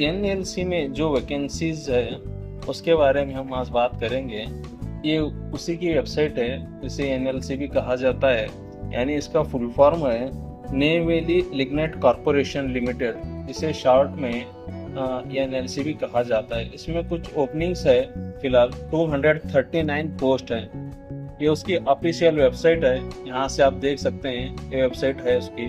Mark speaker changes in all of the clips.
Speaker 1: NLC में जो vacancies है उसके बारे में हम आज बात करेंगे। ये उसी की वेबसाइट है, इसे एनएलसी भी कहा जाता है, यानी इसका फुल फॉर्म है नेवेली लिग्नाइट कॉरपोरेशन लिमिटेड, इसे शॉर्ट में एनएलसी भी कहा जाता है। इसमें कुछ ओपनिंग्स है, फिलहाल 239 पोस्ट है। ये उसकी ऑफिशियल वेबसाइट है, यहाँ से आप देख सकते हैं, ये वेबसाइट है उसकी।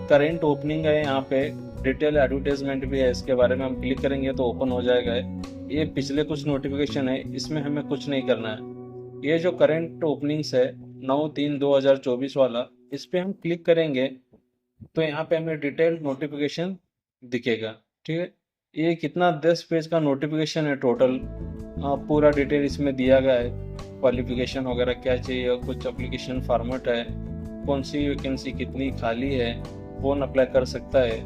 Speaker 1: करेंट ओपनिंग है, यहाँ पे डिटेल एडवर्टाइजमेंट भी है, इसके बारे में हम क्लिक करेंगे तो ओपन हो जाएगा। ये पिछले कुछ नोटिफिकेशन है, इसमें हमें कुछ नहीं करना है। ये जो करेंट ओपनिंग्स है 9/3/2024 वाला, इस पर हम क्लिक करेंगे तो यहाँ पे हमें डिटेल नोटिफिकेशन दिखेगा। ठीक है, ये कितना 10 पेज का नोटिफिकेशन है टोटल। पूरा डिटेल इसमें दिया गया है, क्वालिफिकेशन वगैरह क्या चाहिए, और कुछ एप्लीकेशन फॉर्मेट है, कौन सी वैकेंसी कितनी खाली है, कौन अप्लाई कर सकता है,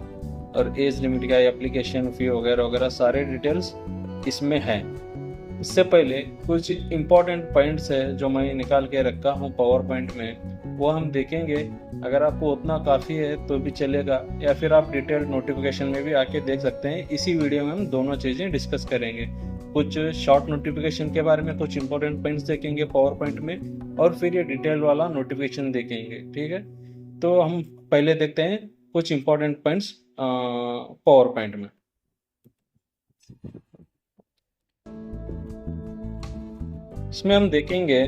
Speaker 1: और एज लिमिट क्या है, एप्लीकेशन फ़ी वगैरह वगैरह सारे डिटेल्स इसमें है। इससे पहले कुछ इम्पोर्टेंट पॉइंट्स है जो मैं निकाल के रखा हूँ पावर पॉइंट में, वो हम देखेंगे। अगर आपको उतना काफ़ी है तो भी चलेगा, या फिर आप डिटेल नोटिफिकेशन में भी आके देख सकते हैं। इसी वीडियो में हम दोनों चीज़ें डिस्कस करेंगे। कुछ शॉर्ट नोटिफिकेशन के बारे में कुछ इंपॉर्टेंट पॉइंट्स देखेंगे पावर पॉइंट में, और फिर ये डिटेल वाला नोटिफिकेशन देखेंगे। ठीक है, तो हम पहले देखते हैं कुछ इंपॉर्टेंट पॉइंट्स पावर पॉइंट में। इसमें हम देखेंगे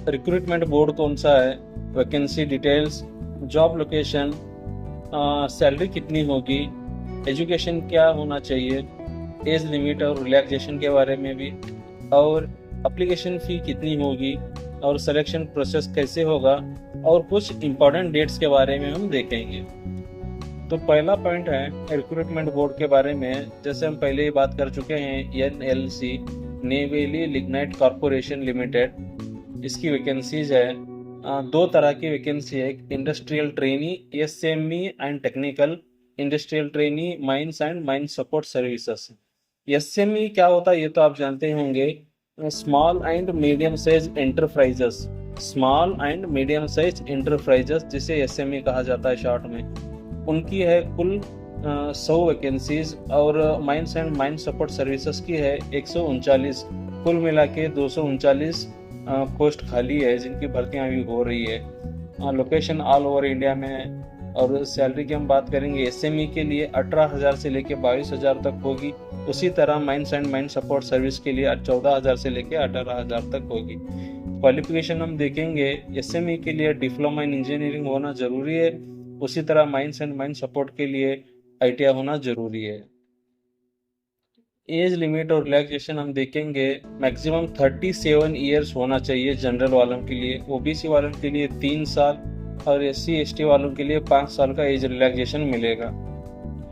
Speaker 1: रिक्रूटमेंट बोर्ड कौन सा है, vacancy details, job location, salary कितनी होगी, एजुकेशन क्या होना चाहिए, एज लिमिट और रिलैक्सेशन के बारे में भी, और एप्लीकेशन फ़ी कितनी होगी, और सिलेक्शन प्रोसेस कैसे होगा, और कुछ इम्पोर्टेंट डेट्स के बारे में हम देखेंगे। तो पहला पॉइंट है रिक्रूटमेंट बोर्ड के बारे में। जैसे हम पहले ही बात कर चुके हैं, NLC Neyveli lignite corporation limited, इसकी वैकेंसीज है। दो तरह की वैकेंसी है, एक industrial trainee SME and technical industrial trainee mines and mine support services. SME क्या होता है ये तो आप जानते होंगे, small and medium size enterprises, small and medium size enterprises जिसे एसएमई कहा जाता है शॉर्ट में। उनकी है कुल 100 वैकेंसीज, और mines and mine support services की है 139। कुल मिला के 239 पोस्ट खाली है, जिनकी भर्तियां अभी हो रही है। लोकेशन ऑल ओवर इंडिया में है। और सैलरी की हम बात करेंगे, एसएमई के लिए 18,000 से लेके 22,000 तक होगी। उसी तरह mines and mine support service के लिए 14,000 से लेके 18,000 तक होगी। क्वालिफिकेशन हम देखेंगे, एसएमई के लिए डिप्लोमा इन इंजीनियरिंग होना जरूरी है, उसी तरह माइंस एंड माइन सपोर्ट के लिए आईटीआई होना जरूरी है। एज लिमिट और रिलैक्सेशन हम देखेंगे, मैक्सिमम 37 ईयर्स होना चाहिए जनरल वालों के लिए, ओबीसी वालों के लिए 3 साल, और एससी एसटी वालों के लिए 5 साल का एज रिलैक्सेशन मिलेगा।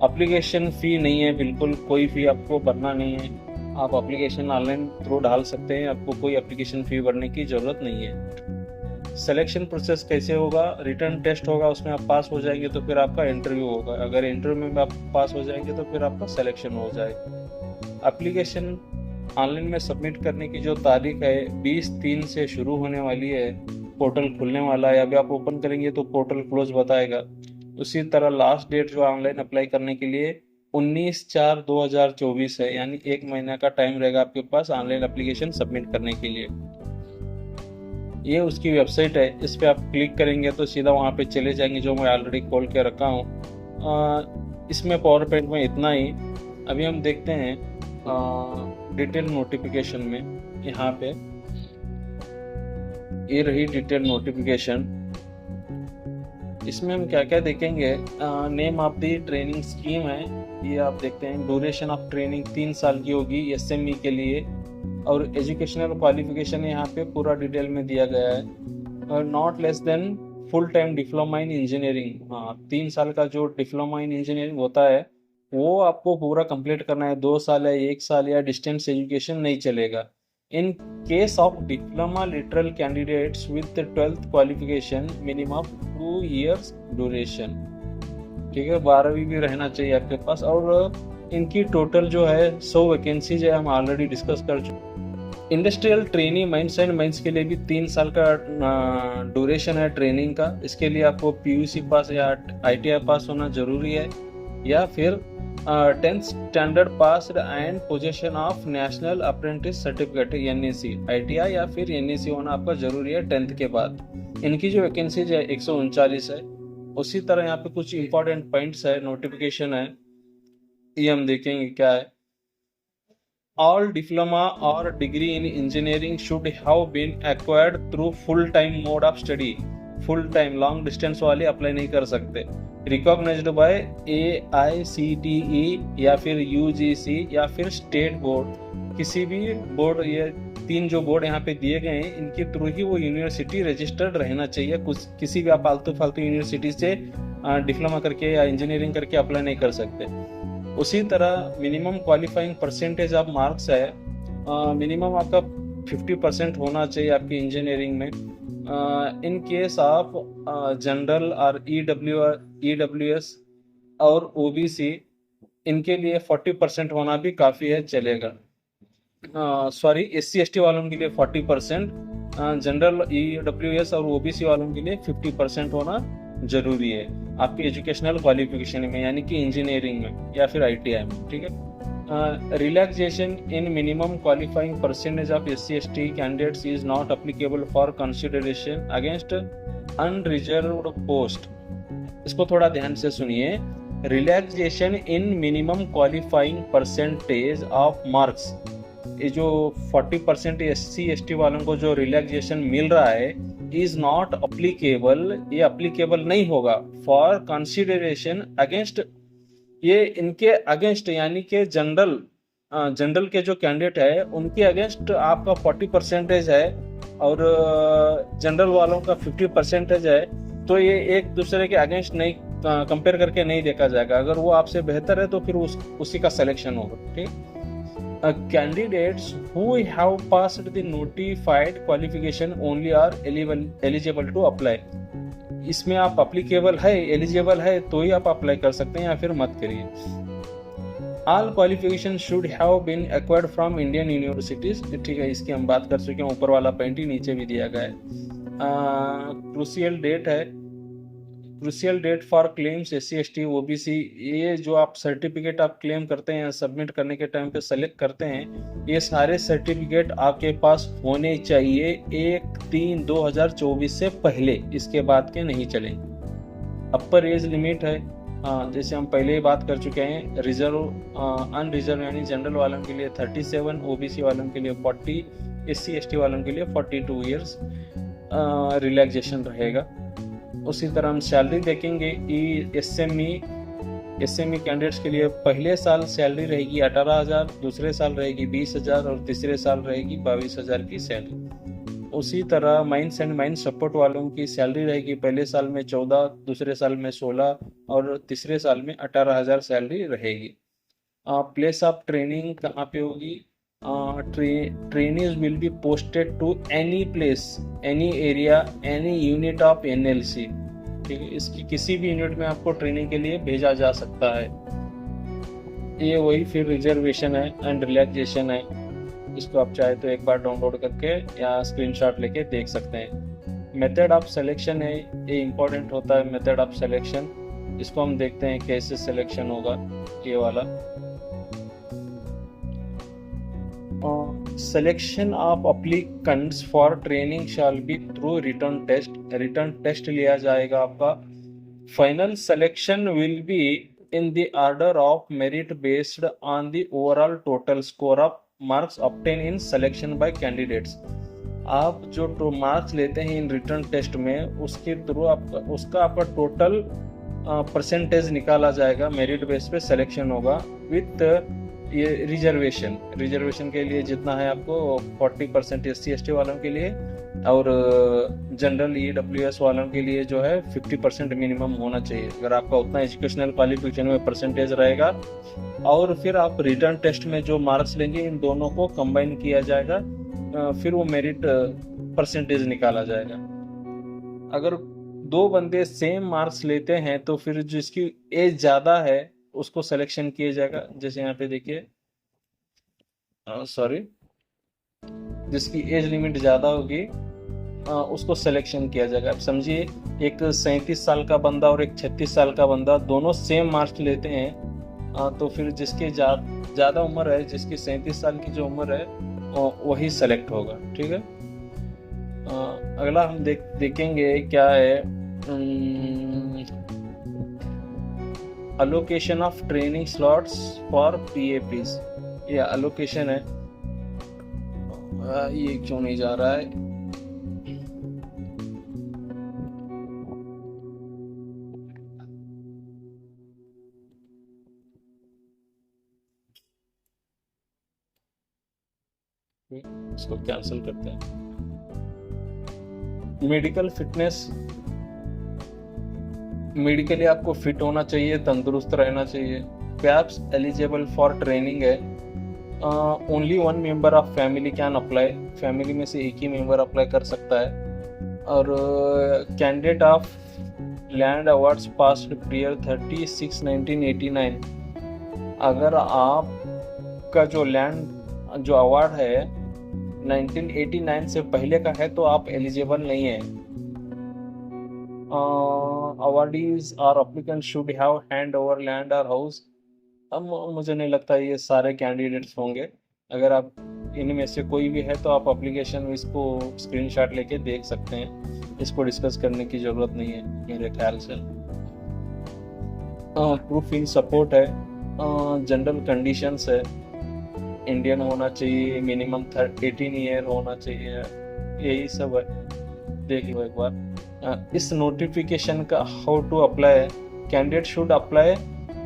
Speaker 1: एप्लीकेशन फ़ी नहीं है, बिल्कुल कोई फ़ी आपको भरना नहीं है। आप एप्लीकेशन ऑनलाइन थ्रू डाल सकते हैं, आपको कोई एप्लीकेशन फ़ी भरने की ज़रूरत नहीं है। सिलेक्शन प्रोसेस कैसे होगा, रिटर्न टेस्ट होगा, उसमें आप पास हो जाएंगे तो फिर आपका इंटरव्यू होगा। अगर इंटरव्यू में आप पास हो जाएंगे तो फिर आपका सिलेक्शन हो जाएगा। एप्लीकेशन ऑनलाइन में सबमिट करने की जो तारीख है 20/3 से शुरू होने वाली है। पोर्टल खुलने वाला है, अभी आप ओपन करेंगे तो पोर्टल क्लोज बताएगा। उसी तरह लास्ट डेट जो ऑनलाइन अप्लाई करने के लिए 19/4/2024 है, यानी 1 महीना का टाइम रहेगा आपके पास ऑनलाइन एप्लीकेशन सबमिट करने के लिए। ये उसकी वेबसाइट है, इस पर आप क्लिक करेंगे तो सीधा वहाँ पे चले जाएंगे, जो मैं ऑलरेडी खोल के रखा हूँ। इसमें पावर पॉइंट में इतना ही। अभी हम देखते हैं डिटेल नोटिफिकेशन में। यहाँ पे ये रही डिटेल नोटिफिकेशन। इसमें हम क्या क्या देखेंगे, name of the training scheme है, ये आप देखते हैं। ड्यूरेशन ऑफ ट्रेनिंग 3 साल की होगी एसएमई के लिए, और एजुकेशनल क्वालिफिकेशन यहाँ पे पूरा डिटेल में दिया गया है। और not less than full time diploma in engineering, हाँ 3 साल का जो डिप्लोमा इन इंजीनियरिंग होता है वो आपको पूरा कंप्लीट करना है। 2 साल या 1 साल या डिस्टेंस एजुकेशन नहीं चलेगा। इन case of diploma literal candidates with 12th qualification minimum 2 years duration. ठीक है, 12वीं भी रहना चाहिए आपके पास। और इनकी टोटल जो है 100 वैकेंसीज है, हम ऑलरेडी डिस्कस कर चुके। Industrial training mines and mines के लिए भी 3 साल का ड्यूरेशन है ट्रेनिंग का। इसके लिए आपको पीयूसी पास या आईटीआई पास होना जरूरी है। या फिर 10th standard passed and position of national apprentice certificate NEC, ITI या फिर NEC होना आपका जरूरी है 10th के बाद। इनकी जो वैकेंसीज है 139 है। उसी तरह यहाँ पे कुछ इंपॉर्टेंट पॉइंट्स है, नोटिफिकेशन है, ये हम देखेंगे क्या है। All diploma or degree in engineering should have been acquired through full-time mode of study. full-time long distance वाले अप्लाई नहीं कर सकते। Recognized by AICTE या फिर UGC या फिर स्टेट बोर्ड, किसी भी बोर्ड, ये 3 जो बोर्ड यहाँ पे दिए गए हैं इनके थ्रू ही वो यूनिवर्सिटी रजिस्टर्ड रहना चाहिए। कुछ किसी भी आप फालतू यूनिवर्सिटी से डिप्लोमा करके या इंजीनियरिंग करके अप्लाई नहीं कर सकते। उसी तरह minimum qualifying percentage of marks है, मिनिमम आपका 50% होना चाहिए आपकी इंजीनियरिंग में। इन केस ऑफ जनरल और EWS और OBC, इनके लिए 40% होना भी काफ़ी है, चलेगा। सॉरी, SC ST वालों के लिए 40%, जनरल EWS और OBC वालों के लिए 50% होना जरूरी है आपकी एजुकेशनल क्वालिफिकेशन में, यानी कि इंजीनियरिंग में या फिर ITI में, ठीक है। Relaxation in minimum qualifying percentage of SC ST candidates is not applicable for consideration against unreserved post. इसको थोड़ा ध्यान से सुनिए। Relaxation in minimum qualifying percentage of marks, ये जो 40% SC ST वालों को जो रिलैक्सेशन मिल रहा है, इज नॉट अप्लीकेबल, ये अप्लीकेबल नहीं होगा फॉर कंसिडरेशन अगेंस्ट, ये इनके अगेंस्ट यानी कि जनरल के जो कैंडिडेट है उनके अगेंस्ट आपका 40% है और जनरल वालों का 50% है, तो ये एक दूसरे के अगेंस्ट नहीं कंपेयर करके नहीं देखा जाएगा। अगर वो आपसे बेहतर है तो फिर उसी का सिलेक्शन होगा, ठीक। Candidates who have passed the notified qualification only are eligible to apply। इसमें आप अप्लीकेबल है, एलिजिबल है तो ही आप अप्लाई कर सकते हैं या फिर मत करिए। All qualifications should have been acquired from Indian universities, ठीक है, इसकी हम बात कर चुके हैं, ऊपर वाला पॉइंट ही नीचे भी दिया गया है। क्रूशियल डेट है, crucial date for claims SC ST OBC, ये जो आप सर्टिफिकेट आप क्लेम करते हैं सबमिट करने के टाइम पे सेलेक्ट करते हैं, ये सारे सर्टिफिकेट आपके पास होने चाहिए 1/3/2024 से पहले, इसके बाद के नहीं चलेंगे। अपर एज लिमिट है, जैसे हम पहले ही बात कर चुके हैं, रिजर्व अनरिजर्व यानी जनरल वालों के लिए 37, OBC वालों के लिए 40, SC ST वालों के लिए 42 ईयर्स रिलैक्सेशन रहेगा। उसी तरह हम सैलरी देखेंगे। SME कैंडिडेट्स के लिए पहले साल सैलरी रहेगी 18,000, दूसरे साल रहेगी 20,000 और तीसरे साल रहेगी 22,000 की सैलरी। उसी तरह माइंस एंड माइन सपोर्ट वालों की सैलरी रहेगी पहले साल में 14, दूसरे साल में 16 और तीसरे साल में 18,000 सैलरी रहेगी। प्लेस ऑफ ट्रेनिंग कहाँ पे होगी? Trainees will be posted to any place, any area, any unit of NLC, ठीक है, इसकी किसी भी यूनिट में आपको ट्रेनिंग के लिए भेजा जा सकता है। ये वही फिर रिजर्वेशन है एंड रिलैक्सेशन है, इसको आप चाहे तो एक बार डाउनलोड करके या स्क्रीनशॉट लेके देख सकते हैं। मेथड ऑफ सिलेक्शन है, ये इंपॉर्टेंट होता है मेथड ऑफ सिलेक्शन, इसको हम देखते हैं कैसे सिलेक्शन होगा। ये वाला selection of applicants for training shall be through written test लिया जाएगा आपका। Final selection will be in the order of merit based on the overall total score of marks obtained in selection by candidates। आप जो marks लेते हैं in written test में, उसके through उसका आपका टोटल परसेंटेज निकाला जाएगा, मेरिट बेस पे सिलेक्शन होगा विथ ये रिजर्वेशन के लिए जितना है आपको 40% SC ST वालों के लिए और जनरल EWS वालों के लिए जो है 50% मिनिमम होना चाहिए। अगर आपका उतना एजुकेशनल क्वालिफिकेशन में परसेंटेज रहेगा और फिर आप रिटर्न टेस्ट में जो मार्क्स लेंगे इन दोनों को कंबाइन किया जाएगा, फिर वो मेरिट परसेंटेज निकाला जाएगा। अगर 2 बंदे सेम मार्क्स लेते हैं तो फिर जिसकी एज ज़्यादा है उसको सिलेक्शन किया जाएगा। जैसे यहाँ पे देखिए, जिसकी एज लिमिट ज़्यादा होगी उसको सिलेक्शन किया जाएगा। अब समझिए एक 37 साल का बंदा और एक 36 साल का बंदा दोनों सेम मार्क्स लेते हैं, तो फिर जिसकी ज़्यादा उम्र है, जिसकी 37 साल की जो उम्र है, वही सेलेक्ट होगा। ठीक है। अगला हम देखेंगे क्या है, allocation of training slots for PAPs. ये अलोकेशन है, ये क्यों नहीं जा रहा है। इसको कैंसिल करते हैं। मेडिकल फिटनेस, मेडिकली आपको फिट होना चाहिए, तंदुरुस्त रहना चाहिए। perhaps एलिजिबल फॉर ट्रेनिंग है। Only one member of family can apply, family में से एक ही मेंबर अप्लाई कर सकता है। और candidate of land awards past prior 36/1989, अगर आपका जो लैंड जो अवार्ड है 1989 से पहले का है तो आप एलिजिबल नहीं है। अवार्डीज और applicant should have hand over land और हाउस। अब मुझे नहीं लगता ये सारे कैंडिडेट्स होंगे। अगर आप इनमें से कोई भी है तो आप एप्लीकेशन इसको स्क्रीनशॉट लेके देख सकते हैं, इसको डिस्कस करने की ज़रूरत नहीं है मेरे ख्याल से। प्रूफ इन सपोर्ट है, जनरल कंडीशंस है, इंडियन होना चाहिए, मिनिमम 18 ईयर होना चाहिए, यही सब है। देख लो एक बार। इस नोटिफिकेशन का how to apply, candidate should apply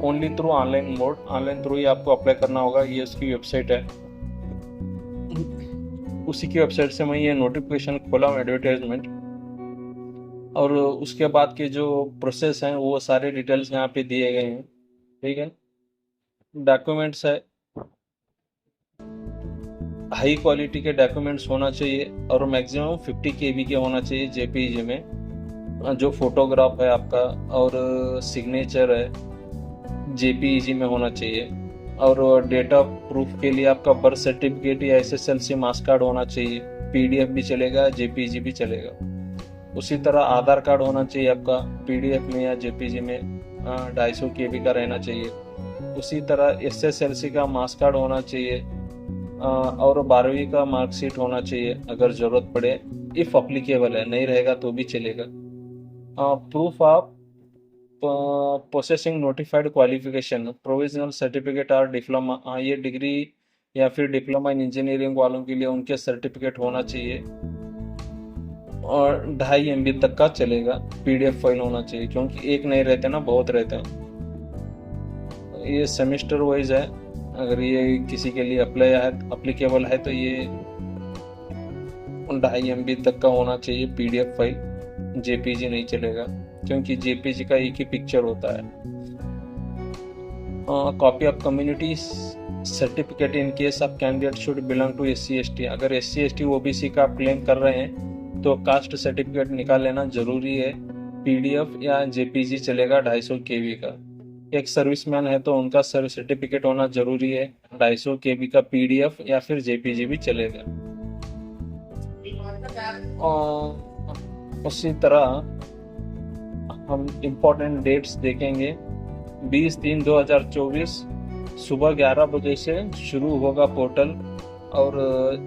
Speaker 1: only through online mode, online through ही आपको अप्लाई करना होगा। ये उसकी वेबसाइट है, उसी की वेबसाइट से मैं ये नोटिफिकेशन खोला हूँ, एडवर्टाइजमेंट। और उसके बाद के जो प्रोसेस हैं वो सारे डिटेल्स यहाँ पे दिए गए हैं। ठीक है। डॉक्यूमेंट्स है, हाई क्वालिटी के डॉक्यूमेंट्स होना चाहिए और मैक्सिमम 50 KB के होना चाहिए जेपीजी में। जो फोटोग्राफ है आपका और सिग्नेचर है जेपीजी में होना चाहिए। और डेटा प्रूफ के लिए आपका बर्थ सर्टिफिकेट या SSLC मार्क्स कार्ड होना चाहिए, PDF भी चलेगा, JPG भी चलेगा। उसी तरह आधार कार्ड होना चाहिए आपका, PDF में या JPG में 250 KB का रहना चाहिए। उसी तरह SSLC का मार्क्स कार्ड होना चाहिए और 12वीं का मार्कशीट होना चाहिए अगर ज़रूरत पड़े, इफ़ अप्लीकेबल है, नहीं रहेगा तो भी चलेगा। Proof of possessing notified qualification, provisional certificate और डिप्लोमा, ये डिग्री या फिर डिप्लोमा इन इंजीनियरिंग वालों के लिए उनके सर्टिफिकेट होना चाहिए और 2.5 MB तक का चलेगा। PDF फाइल होना चाहिए, क्योंकि एक नहीं रहते ना, बहुत रहते हैं। ये सेमेस्टर वाइज है, अगर ये किसी के लिए अप्लीकेबल है तो ये 2.5 MB तक का होना चाहिए PDF फाइल, JPG नहीं चलेगा क्योंकि JPG का एक ही पिक्चर होता है। Copy of community certificate in case of candidate should belong to SC/ST, अगर SC/ST OBC का आप क्लेम कर रहे हैं तो कास्ट सर्टिफिकेट निकाल लेना जरूरी है। PDF या JPG चलेगा 250 KB का। एक सर्विसमैन है तो उनका सर्टिफिकेट होना जरूरी है, 250 KB का PDF या फिर JPG भी चलेगा। उसी तरह हम इम्पोर्टेंट डेट्स देखेंगे। 20/3/2024 सुबह 11 बजे से शुरू होगा पोर्टल और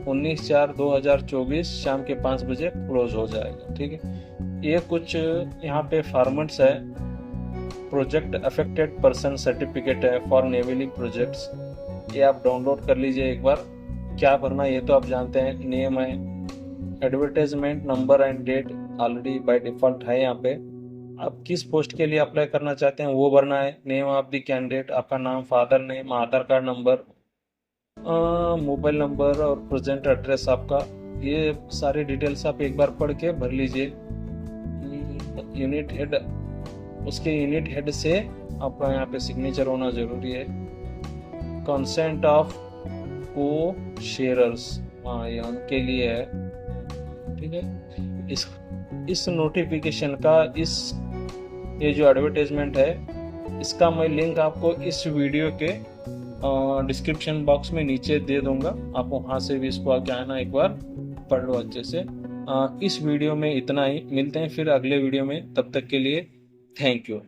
Speaker 1: 19/4/2024 शाम के 5 बजे क्लोज हो जाएगा। ठीक है। ये कुछ यहाँ पे फॉर्मेट्स है। प्रोजेक्ट अफेक्टेड पर्सन सर्टिफिकेट है फॉर नेवली प्रोजेक्ट्स, ये आप डाउनलोड कर लीजिए एक बार। क्या भरना ये तो आप जानते हैं, नेम है, advertisement number and date already by default है। यहाँ पे आप किस पोस्ट के लिए अप्लाई करना चाहते हैं वो भरना है। नेम ऑफ द कैंडिडेट, आपका नाम, फादर नेम, आधार कार्ड नंबर, मोबाइल नंबर और प्रेजेंट एड्रेस आपका, ये सारी डिटेल्स आप एक बार पढ़ के भर लीजिए। यूनिट हेड, उसके यूनिट हेड से आपका यहाँ पे सिग्नेचर होना जरूरी है। कंसेंट ऑफ को शेयरर्स, हाँ ये उनके लिए है। ठीक है। इस नोटिफिकेशन का ये जो एडवर्टाइजमेंट है इसका मैं लिंक आपको इस वीडियो के डिस्क्रिप्शन बॉक्स में नीचे दे दूंगा। आप वहाँ से भी इसको आके आना, एक बार पढ़ लो अच्छे से। इस वीडियो में इतना ही, मिलते हैं फिर अगले वीडियो में, तब तक के लिए थैंक यू।